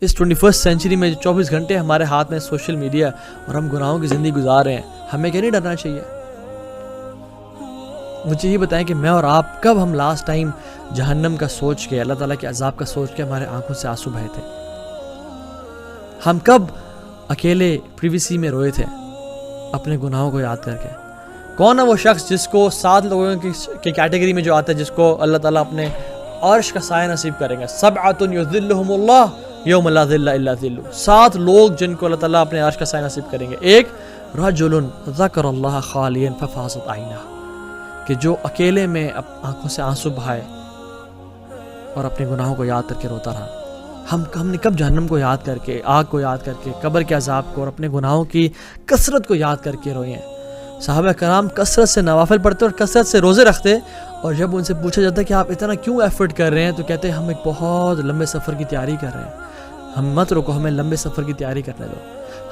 اس 21st century میں جو 24 گھنٹے ہمارے ہاتھ میں سوشل میڈیا اور ہم گناہوں کی زندگی گزار رہے ہیں، ہمیں کیا نہیں ڈرنا چاہیے؟ مجھے یہ بتائیں کہ میں اور آپ کب ہم لاسٹ ٹائم جہنم کا سوچ کے، اللہ تعالیٰ کے عذاب کا سوچ کے ہمارے آنکھوں سے آنسو بہے تھے؟ ہم کب اکیلے پریویسی میں روئے تھے اپنے گناہوں کو یاد کر کے؟ کون ہے وہ شخص جس کو 7 لوگوں کی کیٹیگری میں جو آتا ہے، جس کو اللہ تعالیٰ اپنے عرش کا سایہ نصیب کریں گے؟ 7 یظلھم اللہ یوم لا ظل الا ظلہ، 7 لوگ جن کو اللہ تعالیٰ اپنے عرش کا سایہ نصیب کریں گے۔ ایک، رجل ذکر اللہ خالیا ففاضت عینہ، کہ جو اکیلے میں آنکھوں سے آنسو بہائے اور اپنے گناہوں کو یاد کر کے روتا رہا۔ ہم نے کب جہنم کو یاد کر کے، آگ کو یاد کر کے، قبر کے عذاب کو اور اپنے گناہوں کی کثرت کو یاد کر کے روئے ہیں؟ صحابہ کرام کثرت سے نوافل پڑھتے اور کثرت سے روزے رکھتے، اور جب ان سے پوچھا جاتا ہے کہ آپ اتنا کیوں ایفرٹ کر رہے ہیں، تو کہتے ہیں ہم ایک بہت لمبے سفر کی تیاری کر رہے ہیں، ہم مت رکو، ہمیں لمبے سفر کی تیاری کرنے دو۔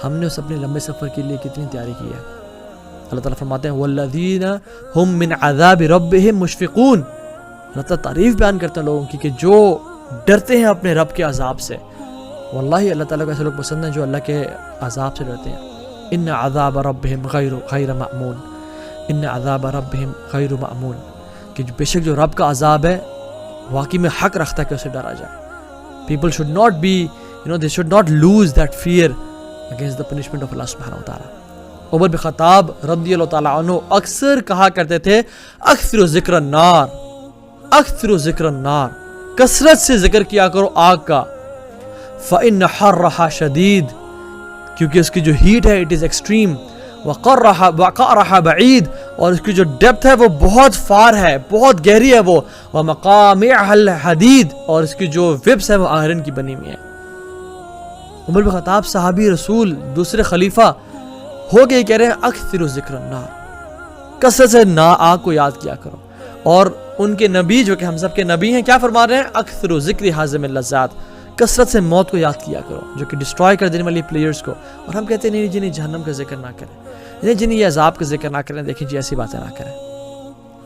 ہم نے اس اپنے لمبے سفر کے لیے کتنی تیاری کی ہے؟ اللہ تعالیٰ فرماتے ہیں والذین هم من عذاب ربهم مشفقون، اللہ تعالیٰ تعریف بیان کرتے ہیں لوگوں کی کہ جو ڈرتے ہیں اپنے رب کے عذاب سے۔ واللہ اللہ تعالیٰ کو ایسے لوگ پسند ہیں جو اللہ کے عذاب سے ڈرتے ہیں۔ ان عذاب ربهم غیر مأمون، ان عذاب ربهم غیر مأمون، کہ بے شک جو رب کا عذاب ہے واقعی میں حق رکھتا ہے کہ اسے ڈرا جائے۔ People should not be, they should not lose that fear against the punishment of Allah subhanahu wa ta'ala۔ Umar bin خطاب رضی اللہ تعالیٰ عنہ اکثر کہا کرتے تھے اکثر ذکر النار، اکثر ذکر النار، کثرت سے ذکر کیا کرو آگ کا، فإن حرها شدید، کیونکہ اس کی جو ہیٹ ہے اٹ از ایکسٹریم، وقعرها بعید، اور اس کی جو ڈیپتھ ہے وہ بہت فار ہے، بہت گہری ہے وہ، ومقامعها الحدید، اور اس کی جو وبس ہے وہ آئرن کی بنی ہوئی ہے۔ عمر بن خطاب صحابی رسول، دوسرے خلیفہ ہو کے کہہ رہے ہیں اکثر ذکر النار، کثرت سے آگ کو یاد کیا کرو۔ اور ان کے نبی جو کہ ہم سب کے نبی ہیں کیا فرما رہے ہیں؟ اکثر ذکر حازم اللذات، کثرت سے موت کو یاد کیا کرو جو کہ ڈسٹرائے کر دینے والی پلیئرز کو۔ اور ہم کہتے ہیں نہیں جنہیں جہنم کا ذکر نہ کریں، نہیں جنہیں یہ عذاب کا ذکر نہ کریں، دیکھیں جی ایسی باتیں نہ کریں۔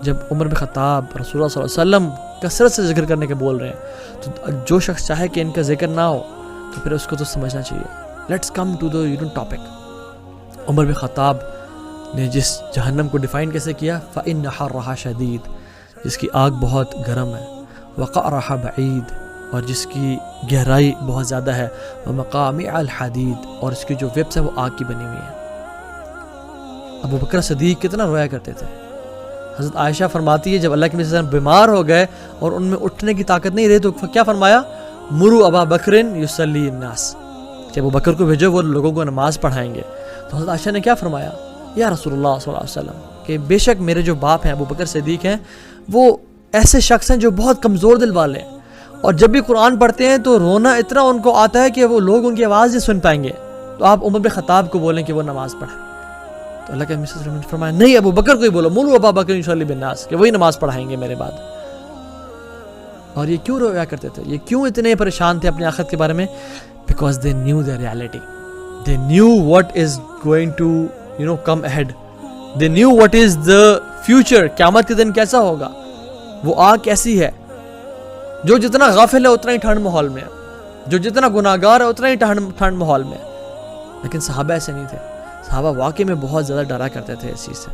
جب عمر بن خطاب رسول اللہ صلی اللہ علیہ وسلم کثرت سے ذکر کرنے کے بول رہے ہیں، تو جو شخص چاہے کہ ان کا ذکر نہ ہو تو پھر اس کو تو سمجھنا چاہیے۔ Let's come to the topic. Umar bin Khattab نے جس جہنم کو ڈیفائن کیسے کیا؟ فإن حرها شدید، جس کی آگ بہت گرم ہے، وقعرها بعید، اور جس کی گہرائی بہت زیادہ ہے، ومقامع الحدید، اور اس کی جو وبس ہے وہ آگ کی بنی ہوئی ہے۔ ابو بکر صدیق کتنا رویا کرتے تھے۔ حضرت عائشہ فرماتی ہے جب اللہ کے نبی صلی اللہ علیہ وسلم بیمار ہو گئے اور ان میں اٹھنے کی طاقت نہیں رہی تو کیا فرمایا؟ مروا ابا بکر یصلی الناس، کہ ابو بکر کو بھیجو وہ لوگوں کو نماز پڑھائیں گے۔ تو حضرت عائشہ نے کیا فرمایا؟ یا رسول اللہ صلی اللہ علیہ وسلم، کہ بے شک میرے جو باپ ہیں ابو بکر صدیق ہیں وہ ایسے شخص ہیں جو بہت کمزور دل والے ہیں، اور جب بھی قرآن پڑھتے ہیں تو رونا اتنا ان کو آتا ہے کہ وہ لوگ ان کی آواز نہیں سن پائیں گے، تو آپ عمر بن خطاب کو بولیں کہ وہ نماز پڑھیں۔ تو اللہ کے نبی صلی اللہ علیہ وسلم نے فرمایا نہیں، ابو بکر کو ہی بولو، مروا ابا بکر یصلی بالناس، کہ وہی نماز پڑھائیں گے میرے بعد۔ اور یہ کیوں رویا کرتے تھے، یہ کیوں اتنے پریشان تھے اپنے آخرت کے بارے میں؟ Because they knew their reality, they knew what is going to come ahead, they knew what is the future، قیامت کے دن کیسا ہوگا، وہ آگ کیسی ہے۔ جو جتنا غافل ہے اتنا ہی ٹھنڈ ماحول میں ہے، جو جتنا گناہگار ہے اتنا ہی ٹھنڈ ماحول میں ہے۔ لیکن صحابہ ایسے نہیں تھے، صحابہ واقعی میں بہت زیادہ ڈرا کرتے تھے اس چیز سے۔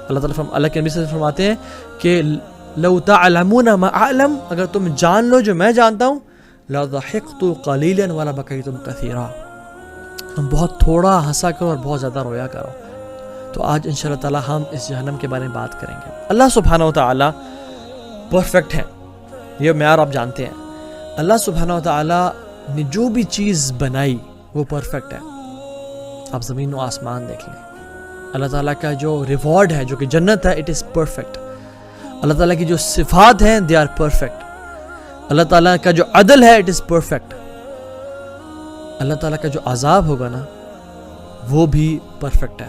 اللہ کے نبی صلی اللہ علیہ وسلم فرماتے ہیں کہ لو تعلمون ما اعلم، اگر تم جان لو جو میں جانتا ہوں، لضحکت قلیلا ولا بکیتم کثیرا، تم بہت تھوڑا ہنسا کرو اور بہت زیادہ رویا کرو۔ تو آج انشاءاللہ تعالی ہم اس جہنم کے بارے میں بات کریں گے۔ اللہ سبحانہ و تعالی پرفیکٹ ہے، یہ معیار آپ جانتے ہیں۔ اللہ سبحانہ و تعالی نے جو بھی چیز بنائی وہ پرفیکٹ ہے۔ آپ زمین و آسمان دیکھ لیں، اللہ تعالیٰ کا جو ریوارڈ ہے جو کہ جنت ہے اٹ از پرفیکٹ۔ اللہ تعالیٰ کی جو صفات ہیں دے آر پرفیکٹ۔ اللہ تعالیٰ کا جو عدل ہے اٹ از پرفیکٹ۔ اللہ تعالیٰ کا جو عذاب ہوگا نا وہ بھی پرفیکٹ ہے۔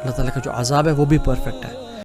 اللہ تعالیٰ کا جو عذاب ہے وہ بھی پرفیکٹ ہے۔